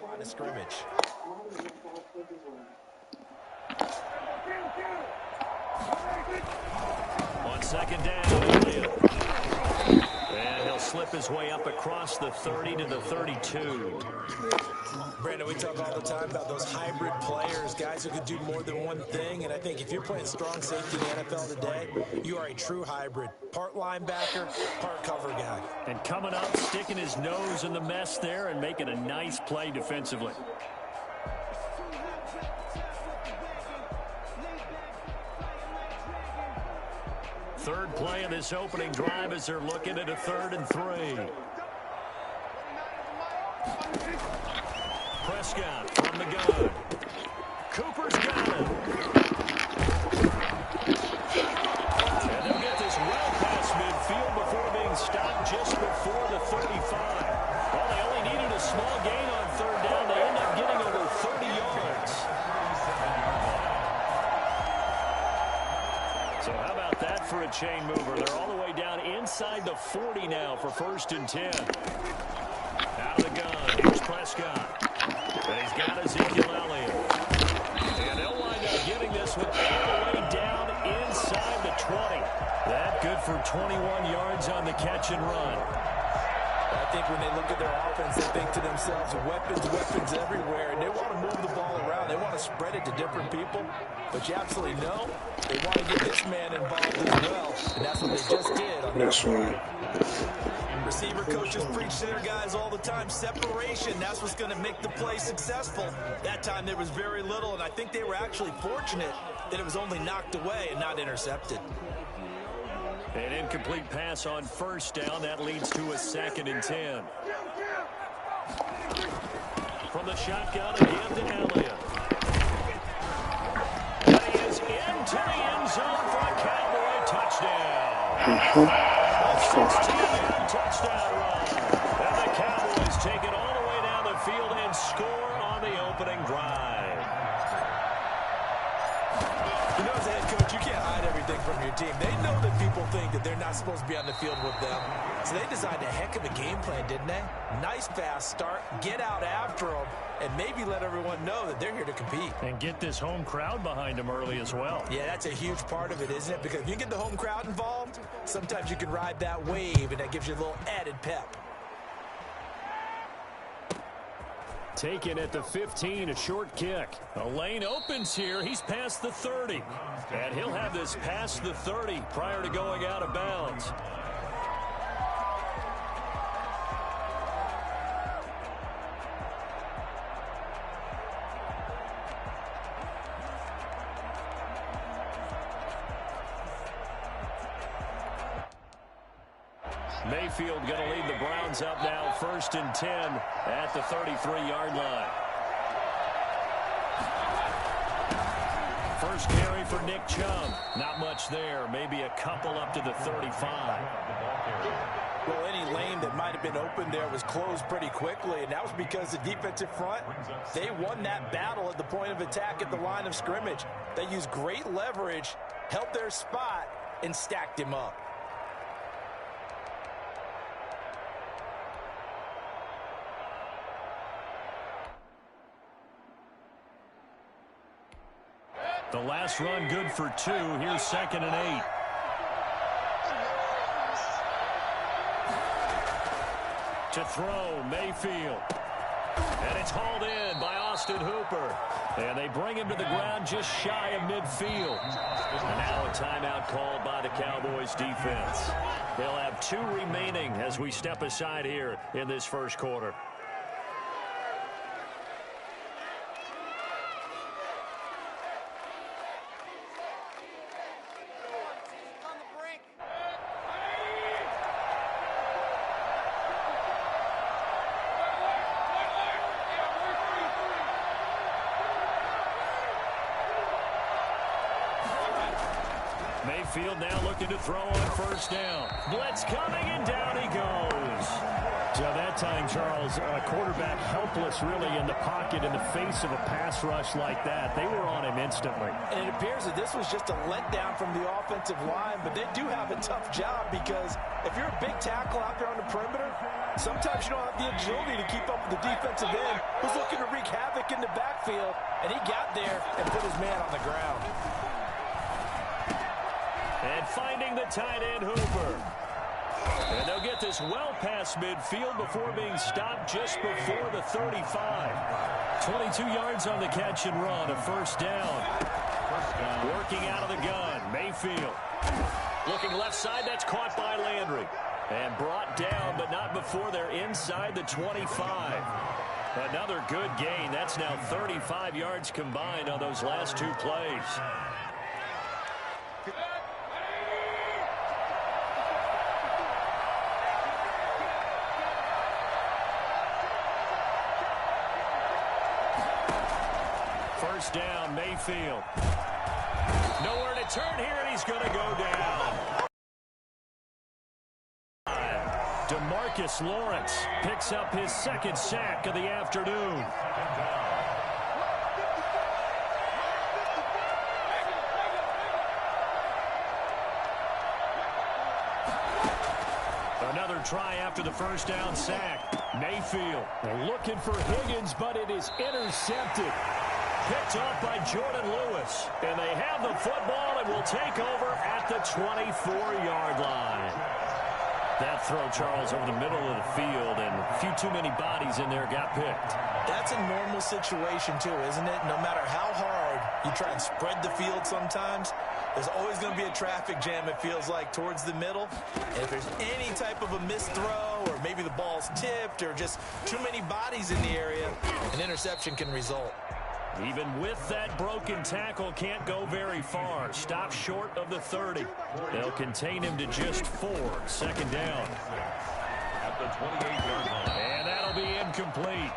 line of scrimmage. On second down, Elliott. And he'll slip his way up across the 30 to the 32. Brandon, we talk all the time about those hybrid players, guys who could do more than one thing. And I think if you're playing strong safety in the NFL today, you are a true hybrid. Part linebacker, part cover guy. And coming up, sticking his nose in the mess there and making a nice play defensively. Third play of this opening drive as they're looking at a 3rd and 3. Prescott from the gun. Cooper's got it. And they'll get this well past midfield before being stopped just before the 35. Well, they only needed a small gain on 3rd down. They end up getting over 30 yards. So how about that for a chain mover? They're all the way down inside the 40 now for 1st and 10. Out of the gun, here's Prescott. And he's got Ezekiel Elliott. And they'll wind up getting this one all the way down inside the 20. That good for 21 yards on the catch and run. I think when they look at their offense, they think to themselves, weapons everywhere, and they want to move the ball around. They want to spread it to different people, but you absolutely know they want to get this man involved as well, and that's what they just did on this one. Receiver coaches preach to their guys all the time, separation, that's what's going to make the play successful. That time there was very little, and I think they were actually fortunate that it was only knocked away and not intercepted. An incomplete pass on 1st down. That leads to a 2nd and 10. From the shotgun again to Elliott. And he is into the end zone for a Cowboy touchdown. A 16-yard touchdown run. And the Cowboys take it all the way down the field and score on the opening drive. You know, as a head coach, you can't hide everything from your team. They know that people think that they're not supposed to be on the field with them. So they designed a heck of a game plan, didn't they? Nice fast start, get out after them, and maybe let everyone know that they're here to compete. And get this home crowd behind them early as well. Yeah, that's a huge part of it, isn't it? Because if you get the home crowd involved, sometimes you can ride that wave, and that gives you a little added pep. Taken at the 15, a short kick. A lane opens here. He's past the 30. And he'll have this past the 30 prior to going out of bounds. Mayfield going to lead the Browns up now, 1st and 10 at the 33-yard line. First carry for Nick Chubb. Not much there. Maybe a couple up to the 35. Well, any lane that might have been open there was closed pretty quickly, and that was because the defensive front, they won that battle at the point of attack at the line of scrimmage. They used great leverage, held their spot, and stacked him up. The last run good for 2. Here's 2nd and 8. To throw, Mayfield. And it's hauled in by Austin Hooper. And they bring him to the ground just shy of midfield. And now a timeout called by the Cowboys defense. They'll have 2 remaining as we step aside here in this first quarter. Mayfield now looking to throw on 1st down. Blitz coming, and down he goes. So that time, Charles, a quarterback helpless really in the pocket in the face of a pass rush like that. They were on him instantly. And it appears that this was just a letdown from the offensive line, but they do have a tough job because if you're a big tackle out there on the perimeter, sometimes you don't have the agility to keep up with the defensive end who's looking to wreak havoc in the backfield, and he got there and put his man on the ground. And finding the tight end, Hooper. And they'll get this well past midfield before being stopped just before the 35. 22 yards on the catch and run, a first down. Working out of the gun, Mayfield. Looking left side, that's caught by Landry. And brought down, but not before they're inside the 25. Another good gain. That's now 35 yards combined on those last two plays. First down, Mayfield. Nowhere to turn here, and he's going to go down. DeMarcus Lawrence picks up his second sack of the afternoon. Another try after the first down sack. Mayfield looking for Higgins, but it is intercepted. Picked off by Jordan Lewis. And they have the football and will take over at the 24-yard line. That throw, Charles, over the middle of the field, and a few too many bodies in there got picked. That's a normal situation, too, isn't it? No matter how hard you try and spread the field sometimes, there's always going to be a traffic jam, it feels like, towards the middle. And if there's any type of a missed throw, or maybe the ball's tipped, or just too many bodies in the area, an interception can result. Even with that broken tackle, can't go very far. Stop short of the 30. They'll contain him to just 4. Second down. At the 28-yard line. And that'll be incomplete.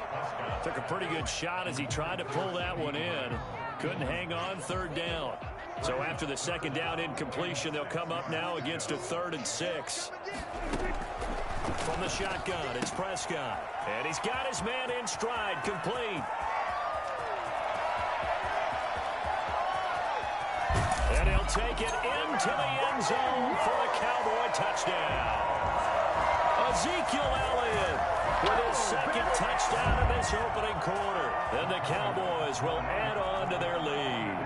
Took a pretty good shot as he tried to pull that one in. Couldn't hang on. Third down. So after the second down incompletion, they'll come up now against a 3rd and 6. From the shotgun, it's Prescott. And he's got his man in stride, complete. And he'll take it into the end zone for a Cowboy touchdown. Ezekiel Elliott with his second touchdown in this opening quarter. And the Cowboys will add on to their lead.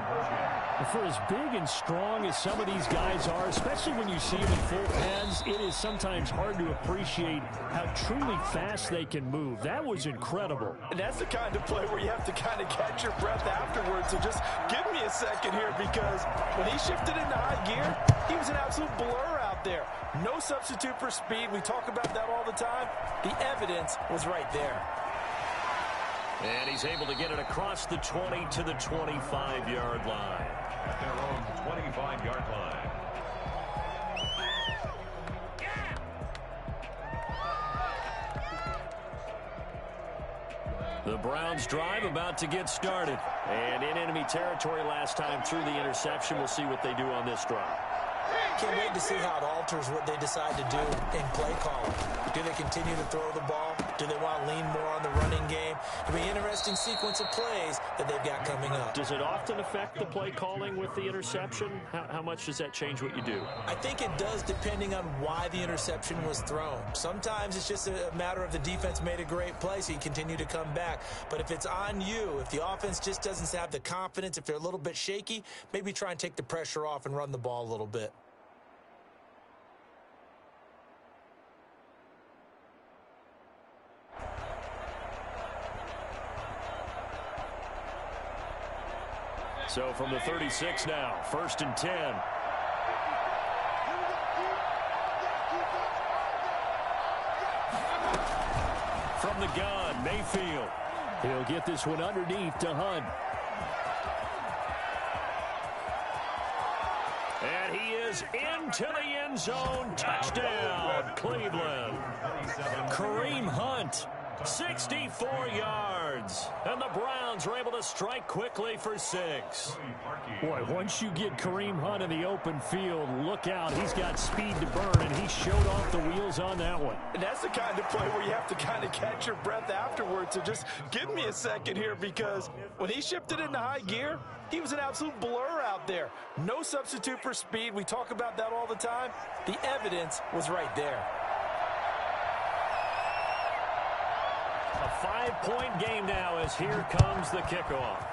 For as big and strong as some of these guys are, especially when you see them in full pads, it is sometimes hard to appreciate how truly fast they can move. That was incredible. And that's the kind of play where you have to kind of catch your breath afterwards. So just give me a second here, because when he shifted into high gear, he was an absolute blur out there. No substitute for speed. We talk about that all the time. The evidence was right there. And he's able to get it across the 20 to the 25-yard line. At their own 25-yard line. The Browns drive about to get started. And in enemy territory last time through the interception. We'll see what they do on this drive. Can't wait to see how it alters what they decide to do in play calling. Do they continue to throw the ball? Do they want to lean more on the running game? It'll be an interesting sequence of plays that they've got coming up. Does it often affect the play calling with the interception? How much does that change what you do? I think it does, depending on why the interception was thrown. Sometimes it's just a matter of the defense made a great play, so you continue to come back. But if it's on you, if the offense just doesn't have the confidence, if they're a little bit shaky, maybe try and take the pressure off and run the ball a little bit. So from the 36 now, 1st and 10. From the gun, Mayfield. He'll get this one underneath to Hunt. And he is into the end zone. Touchdown, Cleveland. Kareem Hunt, 64 yards. yards. And the Browns are able to strike quickly for 6. Boy, once you get Kareem Hunt in the open field, look out. He's got speed to burn, and he showed off the wheels on that one. And that's the kind of play where you have to kind of catch your breath afterwards. So just give me a second here, because when he shifted into high gear, he was an absolute blur out there. No substitute for speed. We talk about that all the time. The evidence was right there. A 5-point game now as here comes the kickoff.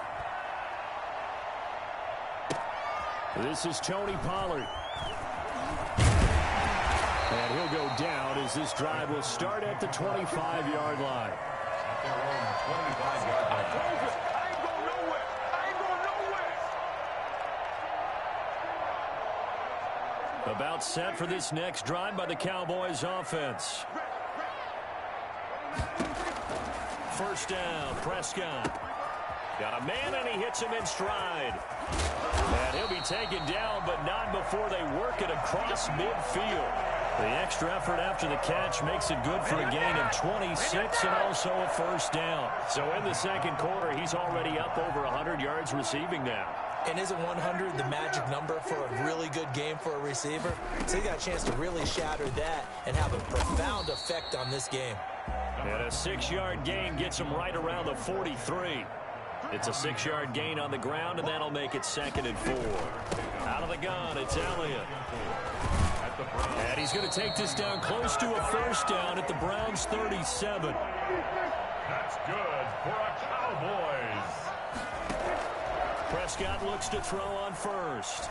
This is Tony Pollard. And he'll go down as this drive will start at the 25-yard line. At their own 25-yard line. I ain't going nowhere. I ain't going nowhere. About set for this next drive by the Cowboys offense. First down, Prescott. Got a man, and he hits him in stride. And he'll be taken down, but not before they work it across midfield. The extra effort after the catch makes it good for a gain of 26 and also a first down. So in the second quarter, he's already up over 100 yards receiving now. And isn't 100 the magic number for a really good game for a receiver? So he got a chance to really shatter that and have a profound effect on this game. And a 6-yard gain gets him right around the 43. It's a 6-yard gain on the ground, and that'll make it 2nd and 4. Out of the gun, it's Elliott. And he's going to take this down close to a first down at the Browns' 37. That's good for a Cowboys. Prescott looks to throw on first.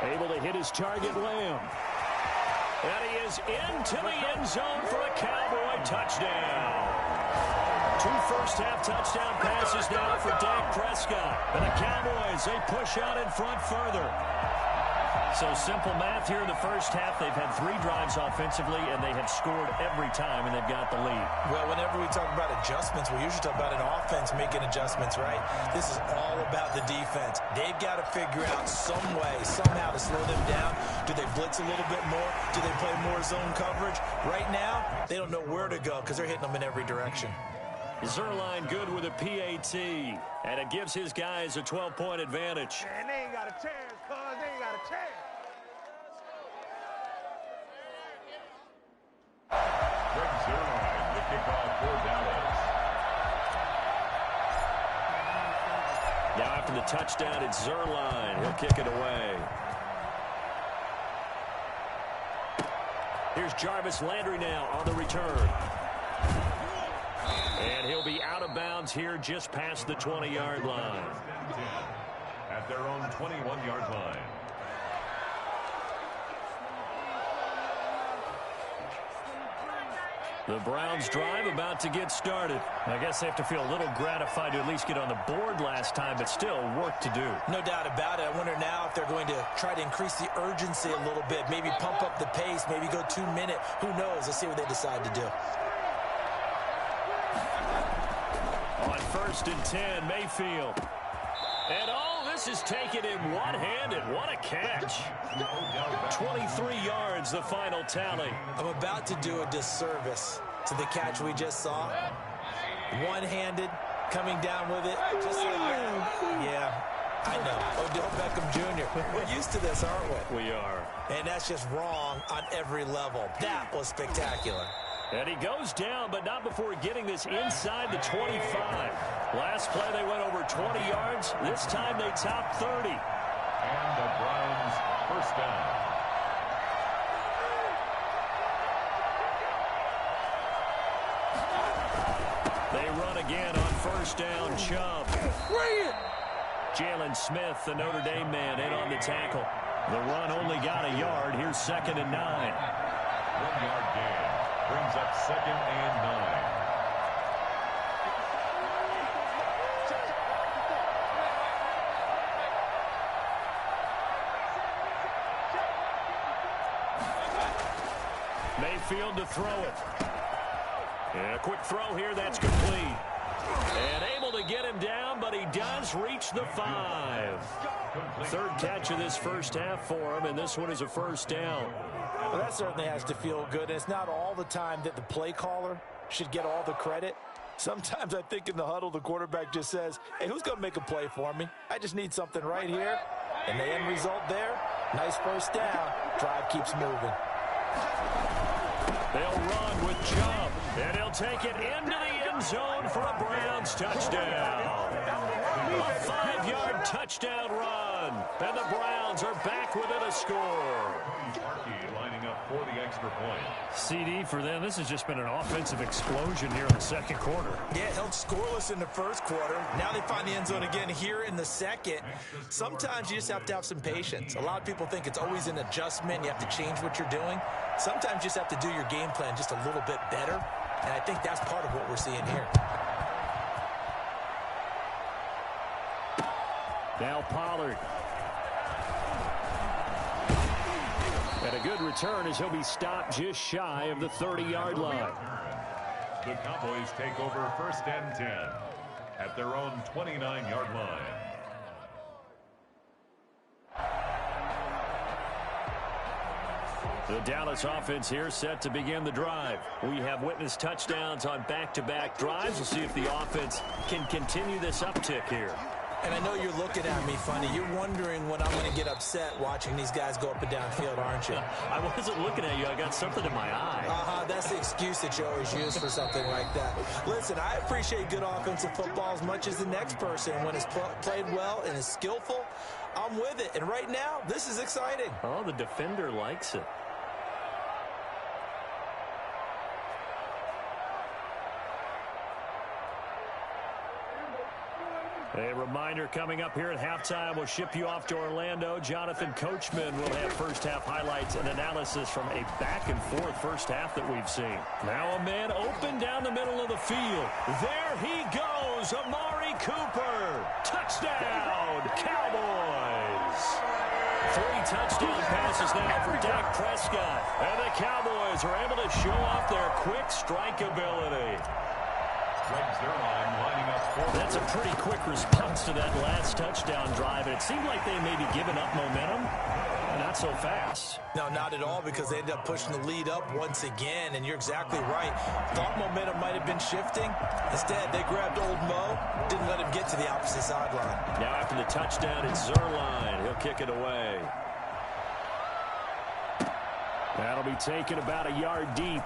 Able to hit his target, Lamb. And he is into the end zone for a Cowboy touchdown. 2 first-half touchdown passes now for Dak Prescott. And the Cowboys, they push out in front further. So simple math here in the first half. They've had 3 drives offensively, and they have scored every time, and they've got the lead. Well, whenever we talk about adjustments, we usually talk about an offense making adjustments, right? This is all about the defense. They've got to figure out some way, somehow to slow them down. Do they blitz a little bit more? Do they play more zone coverage? Right now, they don't know where to go because they're hitting them in every direction. Zerline good with a PAT, and it gives his guys a 12-point advantage. Man, they ain't got a chance, cuz. They ain't got a chance. Greg Zerline, the kickoff for Dallas. Now after the touchdown, it's Zerline. He'll kick it away. Here's Jarvis Landry now on the return. And he'll be out of bounds here just past the 20-yard line. At their own 21-yard line. The Browns drive about to get started. I guess they have to feel a little gratified to at least get on the board last time, but still work to do. No doubt about it. I wonder now if they're going to try to increase the urgency a little bit, maybe pump up the pace, maybe go 2-minute. Who knows? Let's see what they decide to do. On 1st and 10, Mayfield. And this is taken in one-handed. What a catch. 23 yards, the final tally. I'm about to do a disservice to the catch we just saw. One-handed, coming down with it. Just like that. Yeah, I know. Odell Beckham Jr. We're used to this, aren't we? We are. And that's just wrong on every level. That was spectacular. And he goes down, but not before getting this inside the 25. Last play, they went over 20 yards. This time, they topped 30. And the Browns first down. They run again on first down. Chubb. Jalen Smith, the Notre Dame man, in on the tackle. The run only got a yard. Here's 2nd and 9. 1-yard gain. Brings up 2nd and 9. Mayfield to throw it. And a quick throw here, that's complete. And able to get him down, but he does reach the 5. 3rd catch of this first half for him, and this one is a first down. Well, that certainly has to feel good. And it's not all the time that the play caller should get all the credit. Sometimes I think in the huddle, the quarterback just says, hey, who's going to make a play for me? I just need something right here. And the end result there, nice first down. Drive keeps moving. They'll run with Chubb, and he'll take it into the end zone for a Browns touchdown. A 5-yard touchdown run, and the Browns are back within a score. Lining up for the extra point. CD for them. This has just been an offensive explosion here in the second quarter. Yeah, held scoreless in the first quarter. Now they find the end zone again here in the second. Sometimes you just have to have some patience. A lot of people think it's always an adjustment. You have to change what you're doing. Sometimes you just have to do your game plan just a little bit better. And I think that's part of what we're seeing here. Now Pollard. And a good return as he'll be stopped just shy of the 30-yard line. The Cowboys take over 1st and 10 at their own 29-yard line. The Dallas offense here set to begin the drive. We have witnessed touchdowns on back-to-back drives. We'll see if the offense can continue this uptick here. And I know you're looking at me funny. You're wondering when I'm going to get upset watching these guys go up and down field, aren't you? I wasn't looking at you. I got something in my eye. That's the excuse that you always use for something like that. Listen, I appreciate good offensive football as much as the next person. When it's played well and is skillful, I'm with it. And right now, this is exciting. Oh, the defender likes it. A reminder coming up here at halftime. We'll ship you off to Orlando. Jonathan Coachman will have first-half highlights and analysis from a back-and-forth first half that we've seen. Now a man open down the middle of the field. There he goes, Amari Cooper. Touchdown, Cowboys. 3 touchdown passes now for Dak Prescott. And the Cowboys are able to show off their quick strike ability. That's a pretty quick response to that last touchdown drive. And it seemed like they may be giving up momentum. Not so fast. No, not at all, because they ended up pushing the lead up once again. And you're exactly right. Thought momentum might have been shifting. Instead, they grabbed old Mo. Didn't let him get to the opposite sideline. Now after the touchdown, it's Zerline. He'll kick it away. That'll be taken about a yard deep.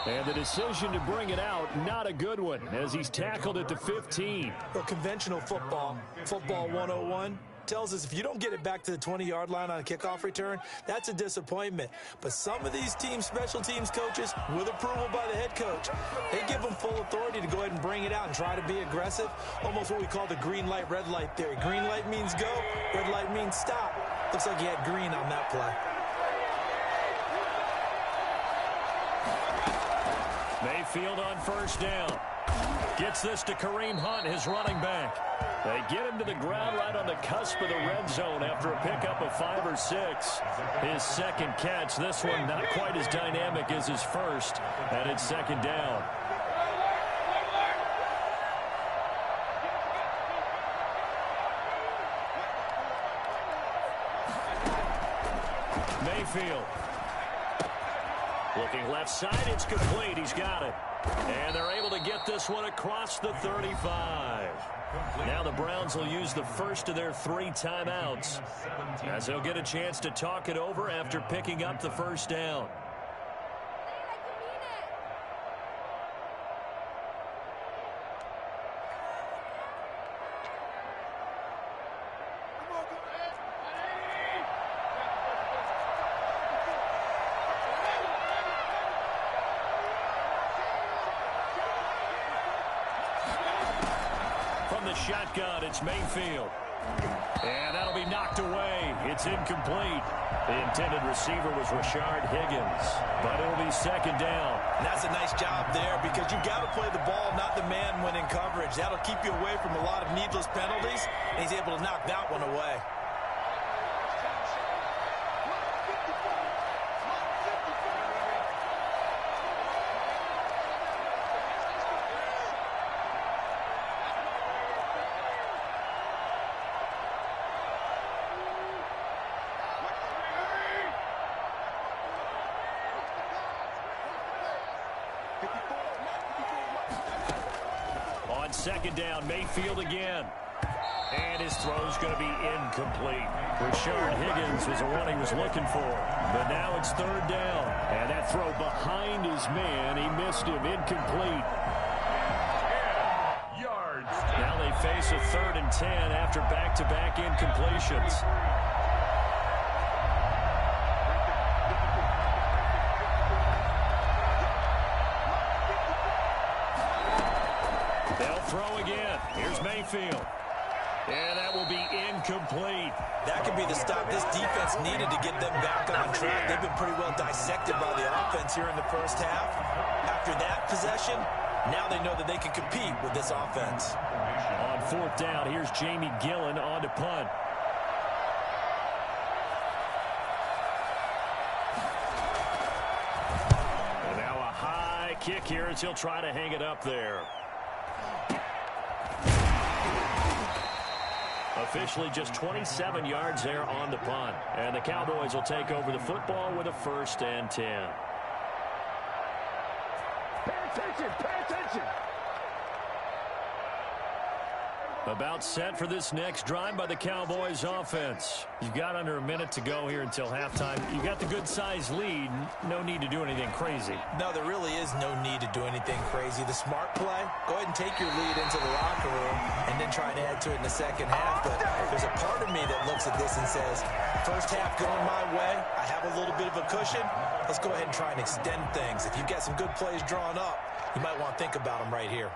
And the decision to bring it out, not a good one, as he's tackled at the 15. Well, conventional football 101, tells us if you don't get it back to the 20-yard line on a kickoff return, that's a disappointment. But some of these team special teams coaches, with approval by the head coach, they give them full authority to go ahead and bring it out and try to be aggressive, almost what we call the green light, red light theory. Green light means go, red light means stop. Looks like he had green on that play. Mayfield on first down. Gets this to Kareem Hunt, his running back. They get him to the ground right on the cusp of the red zone after a pickup of 5 or 6. His second catch, this one not quite as dynamic as his first, and it's second down. Mayfield. Looking left side, it's complete. He's got it. And they're able to get this one across the 35. Now the Browns will use the first of their 3 timeouts, as they'll get a chance to talk it over after picking up the first down. Shotgun, it's Mayfield. And that'll be knocked away. It's incomplete. The intended receiver was Rashard Higgins, but it'll be second down. And that's a nice job there, because you've got to play the ball, not the man when in coverage. That'll keep you away from a lot of needless penalties, and he's able to knock that one away. $54. On second down, Mayfield again. And his throw's going to be incomplete. Rashard Higgins was the one he was looking for. But now it's third down. And that throw behind his man, he missed him. Incomplete. Yards. Now they face a 3rd and 10 after back-to-back incompletions. They'll throw again. Here's Mayfield. And that will be incomplete. That could be the stop this defense needed to get them back on track. They've been pretty well dissected by the offense here in the first half. After that possession, now they know that they can compete with this offense. On 4th down, here's Jamie Gillen on to punt. And now a high kick here as he'll try to hang it up there. Officially just 27 yards there on the punt. And the Cowboys will take over the football with a 1st and 10. Pay attention, pay attention. About set for this next drive by the Cowboys offense. You've got under a minute to go here until halftime. You've got the good-sized lead. No need to do anything crazy. No, there really is no need to do anything crazy. The smart play, go ahead and take your lead into the locker room and then try and add to it in the second half. But there's a part of me that looks at this and says, first half going my way, I have a little bit of a cushion. Let's go ahead and try and extend things. If you've got some good plays drawn up, you might want to think about them right here.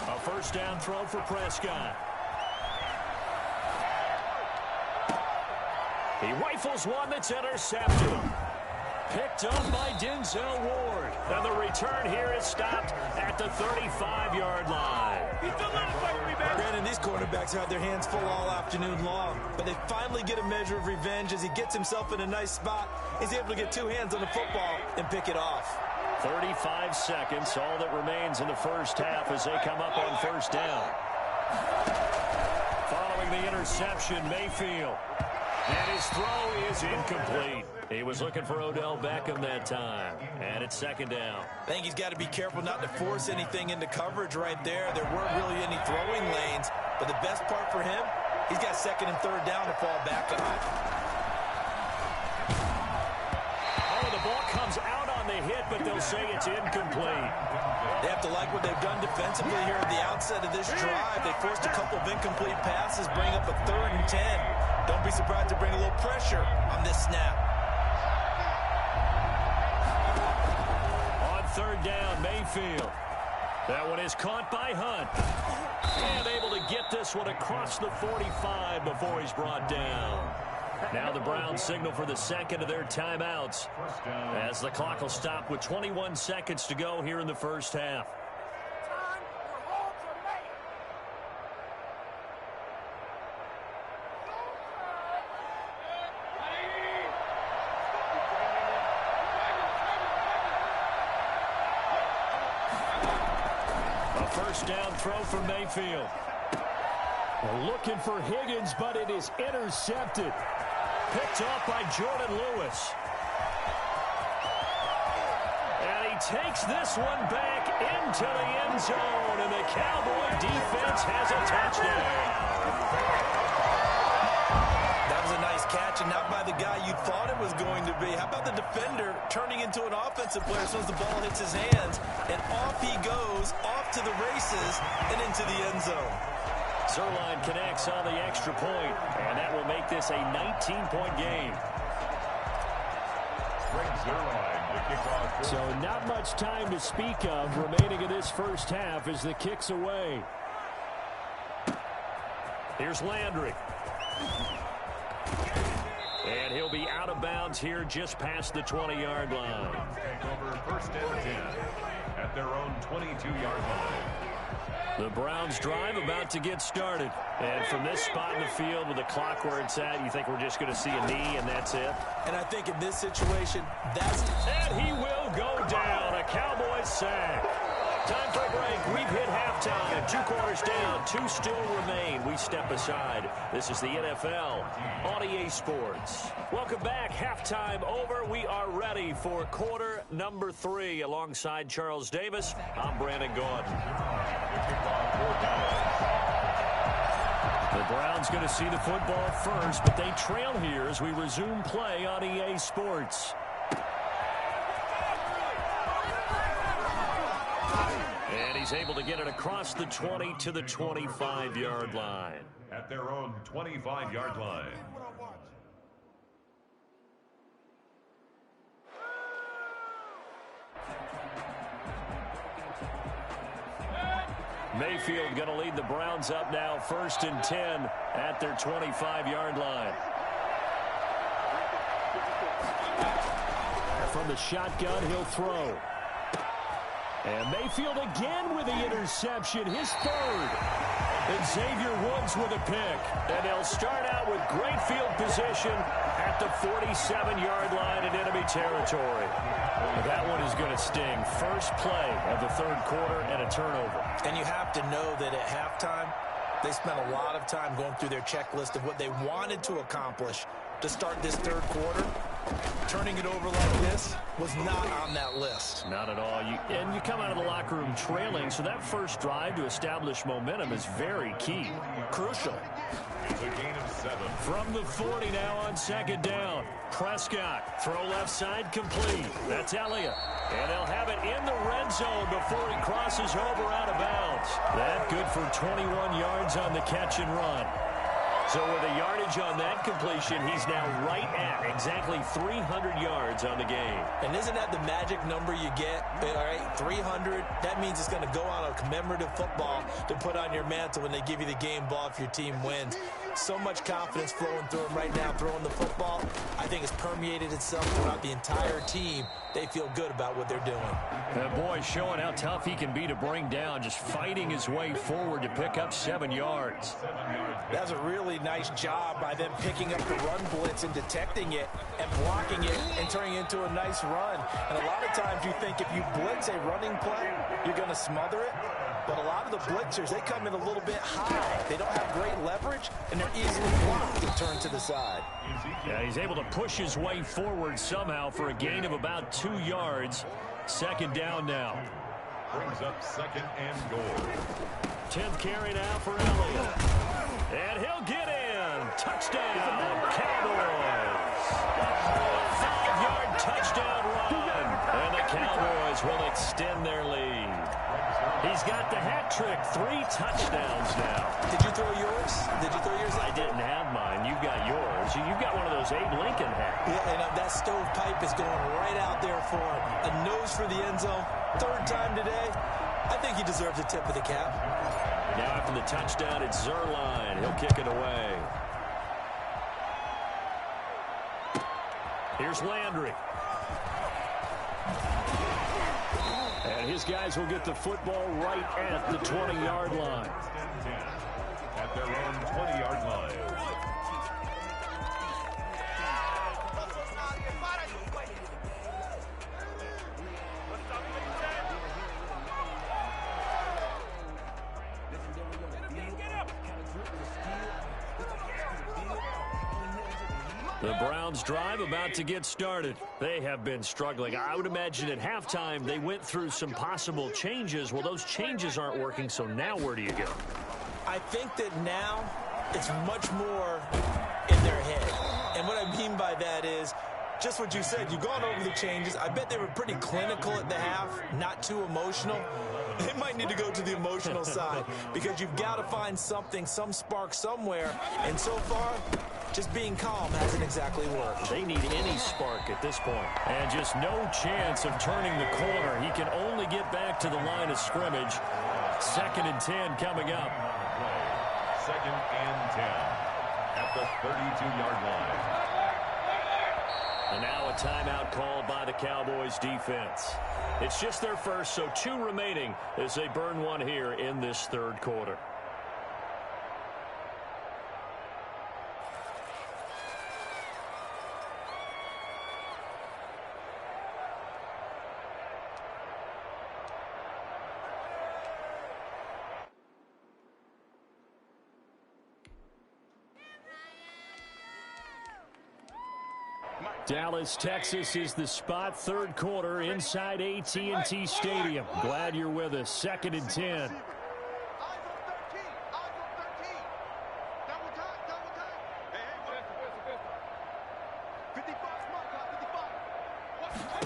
A 1st down throw for Prescott. He rifles one that's intercepted. Picked up by Denzel Ward. And the return here is stopped at the 35-yard line. Brandon, these quarterbacks have their hands full all afternoon long, but they finally get a measure of revenge as he gets himself in a nice spot. He's able to get 2 hands on the football and pick it off. 35 seconds, all that remains in the first half as they come up on 1st down. Following the interception, Mayfield. And his throw is incomplete. He was looking for Odell Beckham that time. And it's 2nd down. I think he's got to be careful not to force anything into coverage right there. There weren't really any throwing lanes. But the best part for him, he's got 2nd and 3rd down to fall back on. Oh, the ball comes out on the hit, but they'll say it's incomplete. They have to like what they've done defensively here at the outset of this drive. They forced a couple of incomplete passes, bring up a 3rd and 10. Don't be surprised to bring a little pressure on this snap. On 3rd down, Mayfield. That one is caught by Hunt. And able to get this one across the 45 before he's brought down. Now the Browns signal for the 2nd of their timeouts as the clock will stop with 21 seconds to go here in the first half. A 1st down throw for Mayfield. Looking for Higgins, but it is intercepted. Picked off by Jordan Lewis. And he takes this one back into the end zone, and the Cowboy defense has a touchdown. That was a nice catch, and not by the guy you thought it was going to be. How about the defender turning into an offensive player as soon as the ball hits his hands, and off he goes, off to the races, and into the end zone. Zerline connects on the extra point, and that will make this a 19-point game. So not much time to speak of remaining in this first half as the kick's away. Here's Landry. And he'll be out of bounds here just past the 20-yard line. Over 1st and 10 at their own 22-yard line. The Browns drive about to get started. And from this spot in the field with the clock where it's at, you think we're just going to see a knee and that's it? And I think in this situation, that's... And he will go down. A Cowboys sack. Time for a break. We've hit halftime. 2 quarters down. 2 still remain. We step aside. This is the NFL on EA Sports. Welcome back. Halftime over. We are ready for quarter number 3. Alongside Charles Davis, I'm Brandon Gordon. The Browns going to see the football first, but they trail here as we resume play on EA Sports. And he's able to get it across the 20 to the 25-yard line. At their own 25-yard line. Mayfield going to lead the Browns up now, 1st and 10 at their 25-yard line. From the shotgun, he'll throw. And Mayfield again with the interception, his 3rd. And Xavier Woods with a pick. And they'll start out with great field position at the 47-yard line in enemy territory. That one is going to sting. First play of the 3rd quarter and a turnover. And you have to know that at halftime, they spent a lot of time going through their checklist of what they wanted to accomplish to start this 3rd quarter. Turning it over like this was not on that list. Not at all. And you come out of the locker room trailing, so that first drive to establish momentum is very key. Crucial. It's a gain of 7. From the 40 now on 2nd down. Prescott, throw left side complete. That's Elliott. And they'll have it in the red zone before he crosses over out of bounds. That good for 21 yards on the catch and run. So with the yardage on that completion, he's now right at exactly 300 yards on the game. And isn't that the magic number you get? All right, 300. That means it's going to go on a commemorative football to put on your mantle when they give you the game ball if your team wins. So much confidence flowing through him right now, throwing the football. I think it's permeated itself throughout the entire team. They feel good about what they're doing. That boy showing how tough he can be to bring down, just fighting his way forward to pick up 7 yards. That's a really nice job by them picking up the run blitz and detecting it and blocking it and turning it into a nice run. And a lot of times you think if you blitz a running play, you're going to smother it. But a lot of the blitzers, they come in a little bit high. They don't have great leverage, and they're easily blocked and turned to the side. Yeah, he's able to push his way forward somehow for a gain of about 2 yards. 2nd down now. Brings up 2nd and goal. 10th carry now for Elliott. And he'll get in. Touchdown, Cowboys. 5-yard touchdown run. And the Cowboys will extend their lead. He's got the hat trick, 3 touchdowns now. Did you throw yours? Did you throw yours? I didn't have mine. You've got yours. You've got one of those Abe Lincoln hats. Yeah, and that stovepipe is going right out there for him. A nose for the end zone. 3rd time today. I think he deserves a tip of the cap. Now after the touchdown, it's Zerline. He'll kick it away. Here's Landry. And his guys will get the football right at the 20-yard line. At their own 20-yard line. The Browns drive about to get started. They have been struggling. I would imagine at halftime they went through some possible changes. Well, those changes aren't working, so now where do you go? I think that now it's much more in their head. And what I mean by that is just what you said. You've gone over the changes. I bet they were pretty clinical at the half, not too emotional. They might need to go to the emotional side because you've got to find something, some spark somewhere. And so far, just being calm hasn't exactly worked. They need any spark at this point. And just no chance of turning the corner. He can only get back to the line of scrimmage. 2nd and 10 coming up. 2nd and 10 at the 32-yard line. And now a timeout called by the Cowboys defense. It's just their first, so 2 remaining as they burn one here in this 3rd quarter. Dallas, Texas is the spot. Third quarter inside AT&T Stadium. Glad you're with us. 2nd and 10.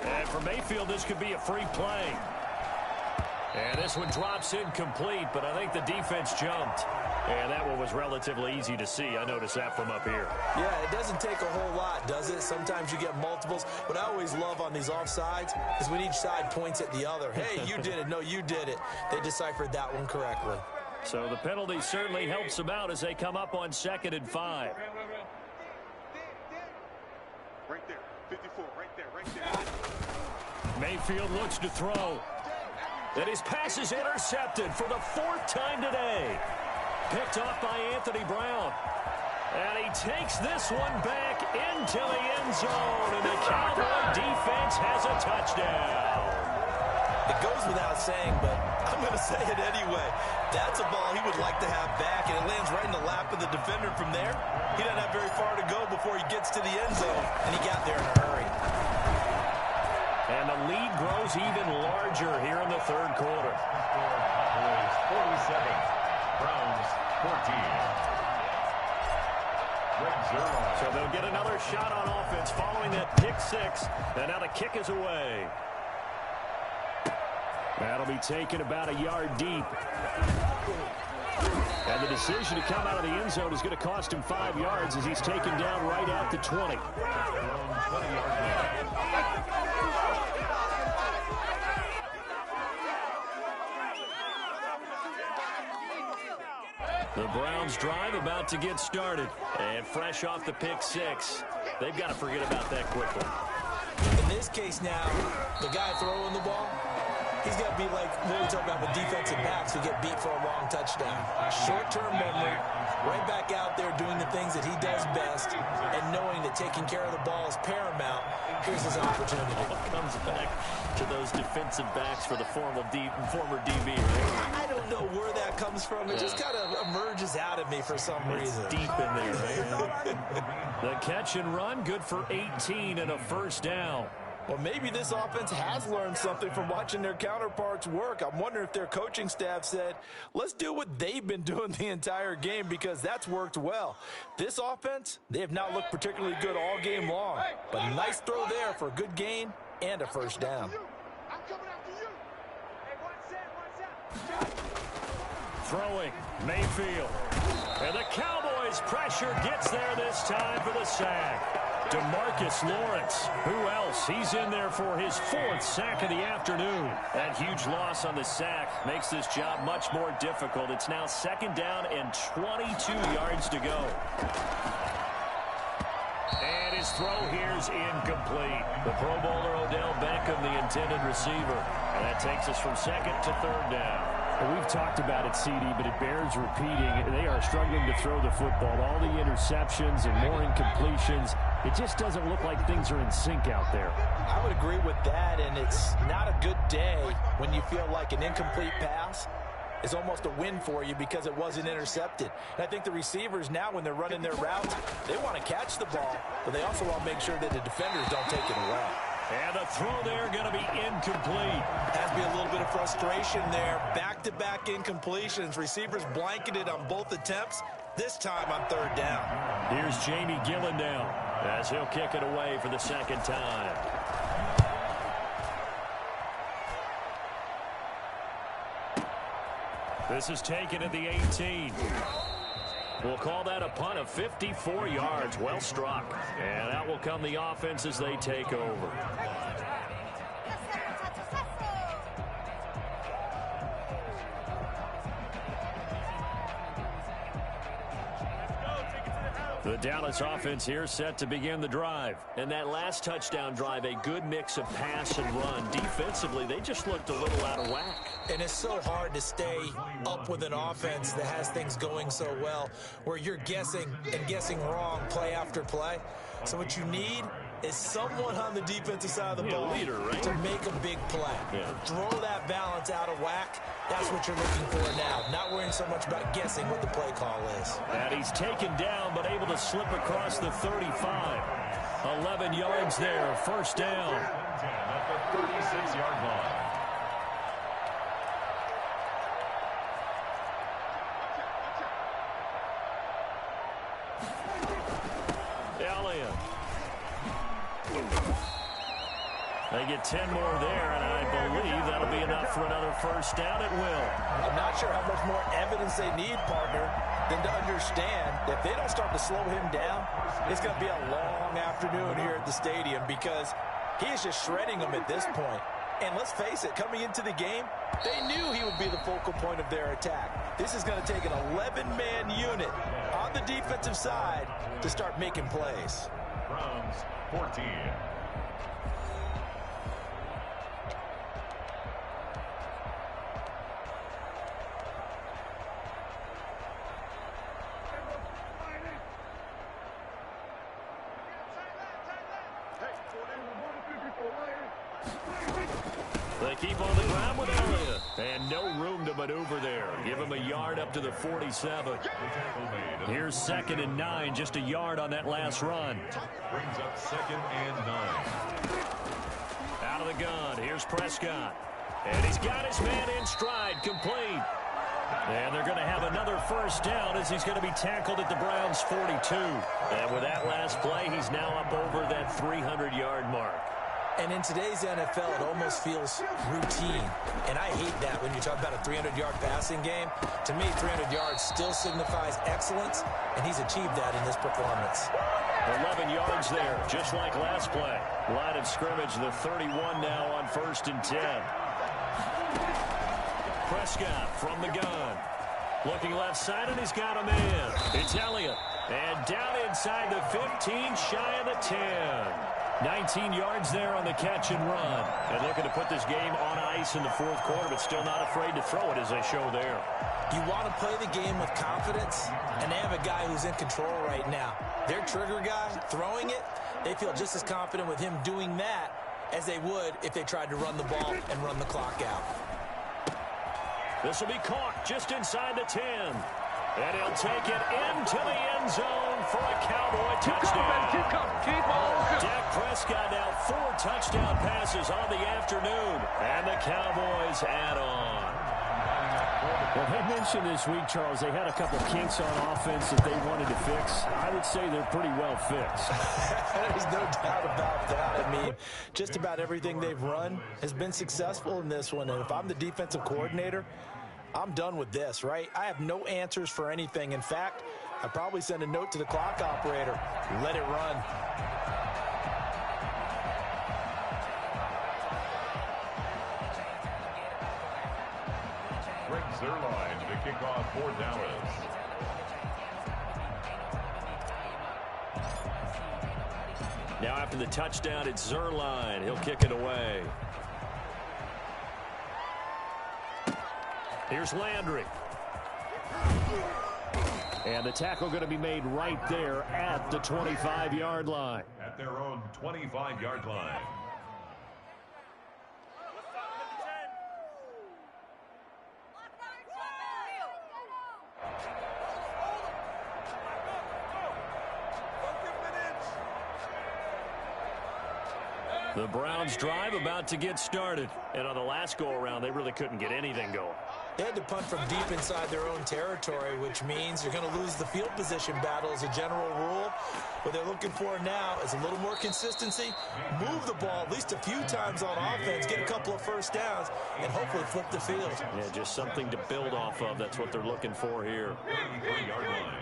And for Mayfield, this could be a free play. And this one drops incomplete, but I think the defense jumped. And that one was relatively easy to see. I noticed that from up here. Yeah, it doesn't take a whole lot, does it? Sometimes you get multiples. What I always love on these offsides is when each side points at the other. Hey, you did it. No, you did it. They deciphered that one correctly. So the penalty certainly helps them out as they come up on 2nd and 5. Right there. 54. Right there. Mayfield looks to throw. And his pass is intercepted for the 4th time today. Picked off by Anthony Brown. And he takes this one back into the end zone. And the Cowboy defense has a touchdown. It goes without saying, but I'm going to say it anyway. That's a ball he would like to have back, and it lands right in the lap of the defender from there. He doesn't have very far to go before he gets to the end zone, and he got there in a hurry. And the lead grows even larger here in the third quarter. Score is 47. Browns 14. So they'll get another shot on offense following that pick 6. And now the kick is away. That'll be taken about a yard deep. And the decision to come out of the end zone is going to cost him 5 yards as he's taken down right at the 20. The Browns drive about to get started. And fresh off the pick 6, they've got to forget about that quickly. In this case now, the guy throwing the ball, he's got to be like what we talk about with defensive backs who get beat for a long touchdown. Short-term memory, right back out there doing the things that he does best, and knowing that taking care of the ball is paramount. Here's his opportunity. Comes back to those defensive backs for the former DB, right? I don't know where that comes from. It just kind of emerges out of me for some reason. Deep in there, right? The catch and run, good for 18 and a first down. Well, maybe this offense has learned something from watching their counterparts work. I'm wondering if their coaching staff said, let's do what they've been doing the entire game, because that's worked well. This offense, they have not looked particularly good all game long. But a nice throw there for a good gain and a first down. I'm coming after you. Hey, watch that. Throwing, Mayfield. And the Cowboys' pressure gets there this time for the sack. DeMarcus Lawrence. Who else? He's in there for his 4th sack of the afternoon. That huge loss on the sack makes this job much more difficult. It's now 2nd down and 22 yards to go. And his throw here's incomplete. The Pro Bowler Odell Beckham, the intended receiver. And that takes us from 2nd to 3rd down. Well, we've talked about it, CD, but it bears repeating. They are struggling to throw the football. All the interceptions and more incompletions. It just doesn't look like things are in sync out there. I would agree with that, and it's not a good day when you feel like an incomplete pass is almost a win for you because it wasn't intercepted. And I think the receivers now, when they're running their routes, they want to catch the ball, but they also want to make sure that the defenders don't take it away. And the throw there going to be incomplete. Has to be a little bit of frustration there. Back-to-back incompletions. Receivers blanketed on both attempts. This time on 3rd down. Here's Jamie Gillen now as he'll kick it away for the 2nd time. This is taken at the 18. We'll call that a punt of 54 yards. Well struck. And out will come the offense as they take over. The Dallas offense here set to begin the drive. And that last touchdown drive, a good mix of pass and run. Defensively, they just looked a little out of whack. And it's so hard to stay up with an offense that has things going so well, where you're guessing and guessing wrong play after play. So what you need is someone on the defensive side of the ball leader, right? to make a big play. Yeah. Throw that balance out of whack. That's what you're looking for now. Not worrying so much about guessing what the play call is. And he's taken down, but able to slip across the 35. 11 yards there, first down. 10 at the 36-yard line. Elliott. They get 10 more there, and I believe that'll be enough for another first down. It will. I'm not sure how much more evidence they need, partner, than to understand that if they don't start to slow him down, it's going to be a long afternoon here at the stadium because he is just shredding them at this point. And let's face it, coming into the game, they knew he would be the focal point of their attack. This is going to take an 11-man unit on the defensive side to start making plays. Browns 14. They keep on the ground with Elliott. And no room to maneuver there. Give him a yard up to the 47. Here's 2nd and 9, just a yard on that last run. Brings up 2nd and 9. Out of the gun, here's Prescott. And he's got his man in stride, complete. And they're going to have another first down as he's going to be tackled at the Browns' 42. And with that last play, he's now up over that 300-yard mark. And in today's NFL, it almost feels routine. And I hate that when you talk about a 300-yard passing game. To me, 300 yards still signifies excellence, and he's achieved that in this performance. 11 yards there, just like last play. Line of scrimmage, the 31 now on 1st and 10. Prescott from the gun. Looking left side, and he's got a man. It's Elliott. And down inside the 15, shy of the 10. 19 yards there on the catch and run. And looking to put this game on ice in the 4th quarter, but still not afraid to throw it as they show there. You want to play the game with confidence, and they have a guy who's in control right now. Their trigger guy, throwing it, they feel just as confident with him doing that as they would if they tried to run the ball and run the clock out. This will be caught just inside the 10. And he'll take it into the end zone for a Cowboy touchdown. Dak Prescott now 4 touchdown passes on the afternoon. And the Cowboys add on. Well, they mentioned this week, Charles, they had a couple kinks on offense that they wanted to fix. I would say they're pretty well fixed. There's no doubt about that. I mean, just about everything they've run has been successful in this one. And if I'm the defensive coordinator, I'm done with this, right? I have no answers for anything. In fact, I'd probably send a note to the clock operator. Let it run. Greg Zuerlein to kick off for Dallas. Now after the touchdown, it's Zuerlein. He'll kick it away. Here's Landry. And the tackle going to be made right there at the 25-yard line. At their own 25-yard line. The Browns drive about to get started. And on the last go-around, they really couldn't get anything going. They had to punt from deep inside their own territory, which means you're going to lose the field position battle as a general rule. What they're looking for now is a little more consistency, move the ball at least a few times on offense, get a couple of first downs, and hopefully flip the field. Yeah, just something to build off of. That's what they're looking for here. 33-yard line.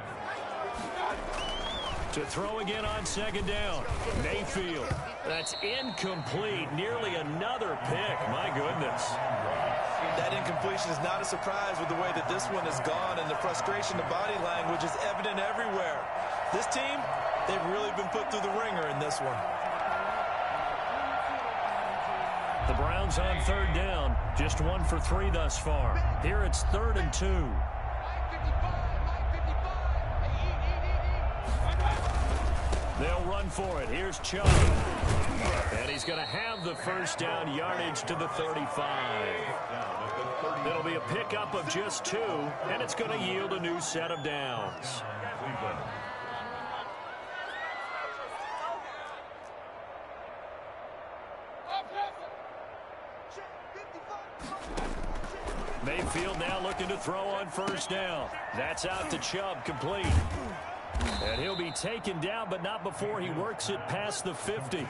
To throw again on 2nd down. Mayfield. That's incomplete. Nearly another pick. My goodness. That incompletion is not a surprise with the way that this one has gone, and the frustration, the body language is evident everywhere. This team, they've really been put through the ringer in this one. The Browns on 3rd down. Just 1 for 3 thus far. Here it's 3rd and 2. They'll run for it. Here's Chubb. And he's going to have the first down, yardage to the 35. It'll be a pickup of just 2, and it's going to yield a new set of downs. Mayfield now looking to throw on first down. That's out to Chubb, complete. And he'll be taken down, but not before he works it past the 50.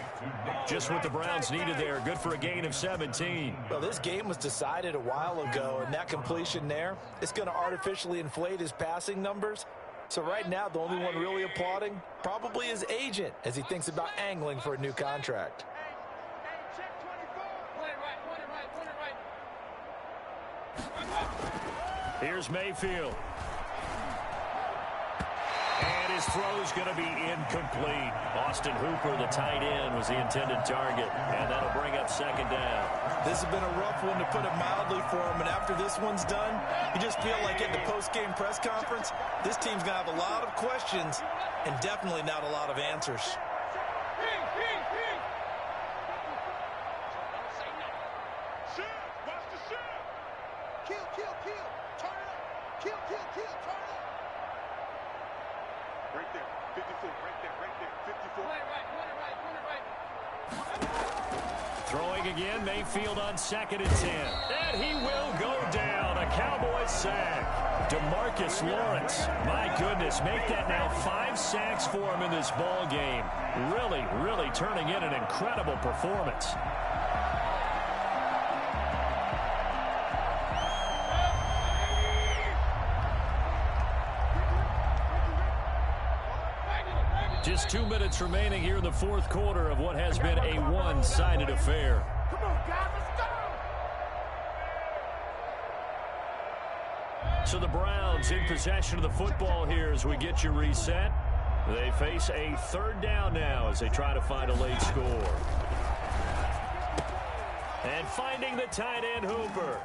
Just what the Browns needed there. Good for a gain of 17. Well, this game was decided a while ago, and that completion there, it's going to artificially inflate his passing numbers. So right now, the only one really applauding probably his agent as he thinks about angling for a new contract. Here's Mayfield. And his throw's going to be incomplete. Austin Hooper, the tight end, was the intended target. And that'll bring up second down. This has been a rough one, to put it mildly, for him. And after this one's done, you just feel like at the post-game press conference, this team's going to have a lot of questions and definitely not a lot of answers. Right there, 54, right there, 54. Throwing again, Mayfield on 2nd and 10. And he will go down. A Cowboys sack. DeMarcus Lawrence, my goodness, make that now 5 sacks for him in this ball game. Really turning in an incredible performance. Just 2 minutes remaining here in the fourth quarter of what has been a one-sided affair. Come on, guys, let's go! So the Browns in possession of the football here as we get you reset. They face a 3rd down now as they try to find a late score. And finding the tight end, Hooper.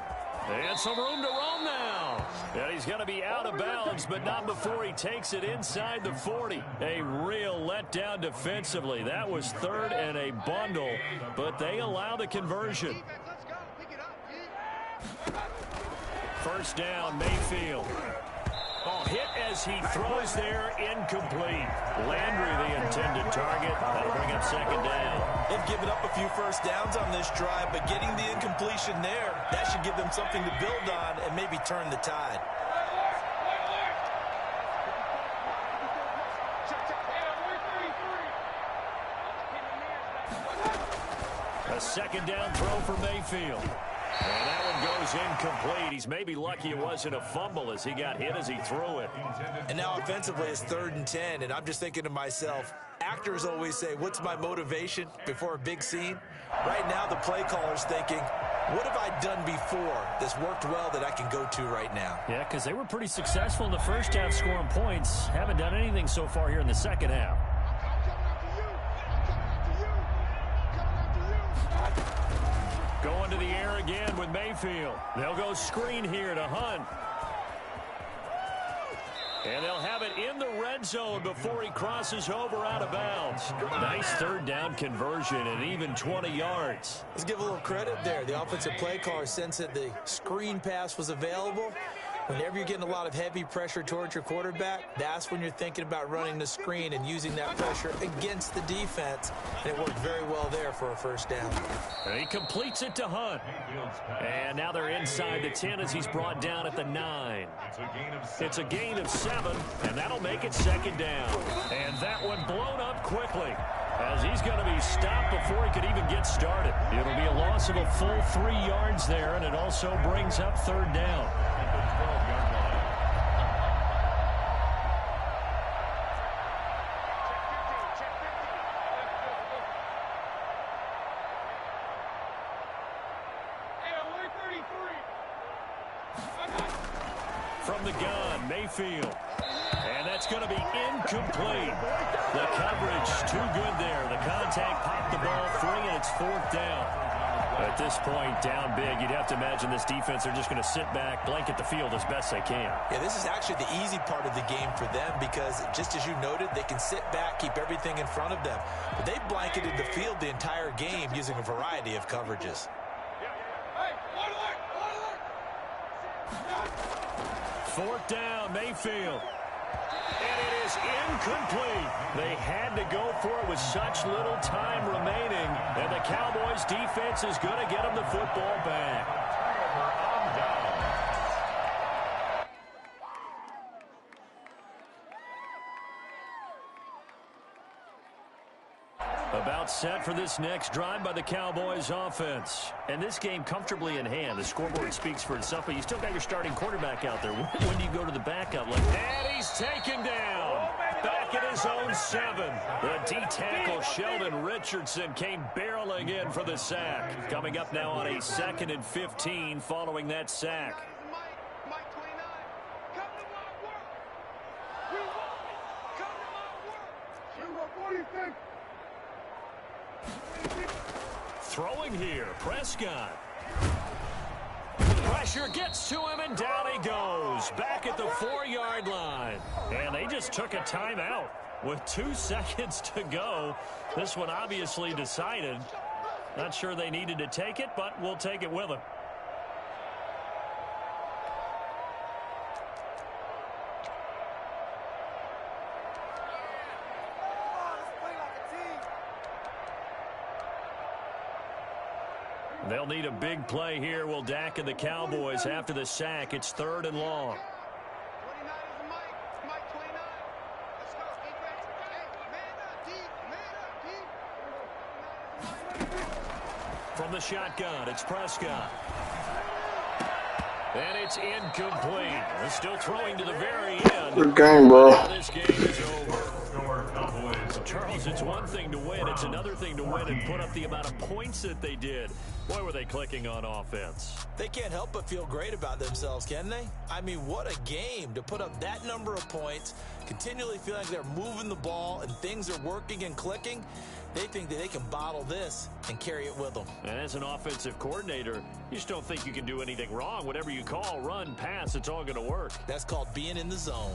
And some room to roam now. And he's going to be out of bounds, but not before he takes it inside the 40. A real letdown defensively. That was 3rd and a bundle, but they allow the conversion. First down, Mayfield. Oh, hit as he throws there, incomplete. Landry, the intended target. That'll bring up second down. They've given up a few first downs on this drive, but getting the incompletion there, that should give them something to build on and maybe turn the tide. A second down throw for Mayfield. And that one goes incomplete. He's maybe lucky it wasn't a fumble as he got hit as he threw it. And now offensively it's 3rd and 10, and I'm just thinking to myself, actors always say, what's my motivation before a big scene? Right now the play caller's thinking, what have I done before that's worked well that I can go to right now? Yeah, because they were pretty successful in the first half scoring points. Haven't done anything so far here in the second half. Going to the air again with Mayfield. They'll go screen here to Hunt. And they'll have it in the red zone before he crosses over out of bounds. Nice 3rd down conversion and even 20 yards. Let's give a little credit there. The offensive play caller sensed that the screen pass was available. Whenever you're getting a lot of heavy pressure towards your quarterback, that's when you're thinking about running the screen and using that pressure against the defense. And it worked very well there for a first down. And he completes it to Hunt. And now they're inside the 10 as he's brought down at the 9. It's a gain of 7, and that'll make it second down. And that one blown up quickly as he's going to be stopped before he could even get started. It'll be a loss of a full 3 yards there, and it also brings up 3rd down. From the gun, Mayfield. And that's going to be incomplete. The coverage too good there. The contact popped the ball free, and it's 4th down. At this point, down big, you'd have to imagine this defense are just going to sit back, blanket the field as best they can. Yeah, this is actually the easy part of the game for them because, just as you noted, they can sit back, keep everything in front of them. But they've blanketed the field the entire game using a variety of coverages. 4th down, Mayfield. And it is incomplete. They had to go for it with such little time remaining. And the Cowboys defense is going to get them the football back. About set for this next drive by the Cowboys offense. And this game comfortably in hand. The scoreboard speaks for itself, but you still got your starting quarterback out there. When do you go to the backup? And he's taken down. Back at his own 7. The D-tackle Sheldon Richardson came barreling in for the sack. Coming up now on a 2nd and 15 following that sack. Throwing here, Prescott. Pressure gets to him, and down he goes. Back at the 4-yard line. And they just took a timeout with 2 seconds to go. This one obviously decided. Not sure they needed to take it, but we'll take it with them. They'll need a big play here. Will Dak and the Cowboys after the sack. It's 3rd and long. From the shotgun, it's Prescott. And it's incomplete. They're still throwing to the very end. Good game, bro. This game is over. Charles, it's one thing to win. It's another thing to win and put up the amount of points that they did. Boy, were they clicking on offense. They can't help but feel great about themselves, can they? I mean, what a game to put up that number of points, continually feeling like they're moving the ball and things are working and clicking. They think that they can bottle this and carry it with them. And as an offensive coordinator, you just don't think you can do anything wrong. Whatever you call, run, pass, it's all going to work. That's called being in the zone.